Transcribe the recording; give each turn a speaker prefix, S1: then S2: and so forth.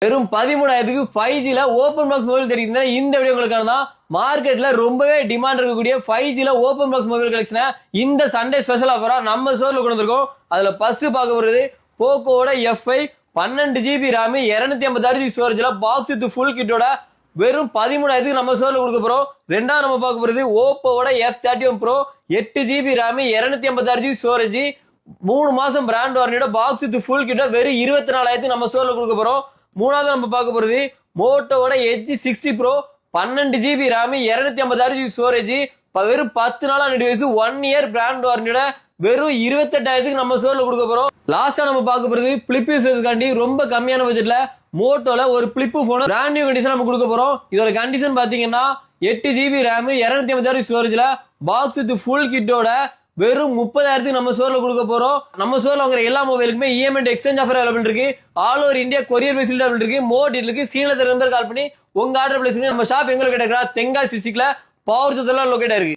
S1: வெறும் 13,000க்கு 5G open box mobile தெரியுது. இந்த வீடியோ உங்களுக்கான தான். மார்க்கெட்ல ரொம்பவே டிமாண்ட் இருக்கக்கூடிய 5G ஓபன் பாக்ஸ் மொபைல் கலெக்ஷனை இந்த சண்டே ஸ்பெஷல் ஆஃபரா நம்ம ஸ்டோர்ல கொண்டு வந்திருக்கோம். அதுல ஃபர்ஸ்ட் பார்க்க போறது போக்கோட F5 12GB RAM 256GB ஸ்டோரேஜ்ல பாக்ஸ் வித் ஃபுல் கிட்டோட வெறும் 13,000க்கு நம்ம ஸ்டோர்ல கொடுக்க போறோம். ரெண்டாவது நம்ம பார்க்க போறது ஓப்போட F31 Pro 8GB RAM 256GB storage 3 மாசம் பிராண்ட் வாரண்டியோட பாக்ஸ் வித் ஃபுல் கிட்ட வெறும் 24,000க்கு நம்ம ஸ்டோர்ல கொடுக்க போறோம். மூணாவது நம்ம பார்க்க போறது மோட்டோவோட Edge 60 Pro 12GB RAM 256GB storage வெறும் 10 நாளா டிவைஸ் 1 இயர் பிராண்ட் வாரண்டியோட வெறும் 28,000க்கு நம்ம ஸ்டோர்ல கொடுக்க போறோம். லாஸ்டா நம்ம பார்க்க போறது பிளிப் யூசர்ஸ்காண்டி ரொம்ப கம்மியான பட்ஜெட்ல மோட்டோல ஒரு flip phone brand new condition நம்ம கொடுக்க போறோம். இதோட கண்டிஷன் பாத்தீங்கன்னா 8GB RAM 256GB ஸ்டோரேஜ்ல பாக்ஸ் வித் ஃபுல் கிட்டோட வெறும் 30,000க்கு நம்ம ஸ்டோர்ல கொடுக்க போறோம். நம்ம ஸ்டோர்ல வாங்குற எல்லா மொபைலுக்குமே இஎம்ஐ எக்ஸ்சேஞ்ச் ஆஃபர் அவைலபிள் இருக்கு. All over India courier facility available இருக்கு. மோர் டீடைலுக்கு ஸ்கிரீன்ல தெரிய நம்பர் கால் பண்ணி உங்க ஆர்டர் பிளேஸ் பண்ணி நம்ம ஷாப் எங்க லொகேட் ஆகுறா தெங்காசி டிஸ்ட்ரிக்ட்ல பவர் லொகேட் ஆயிருக்கு.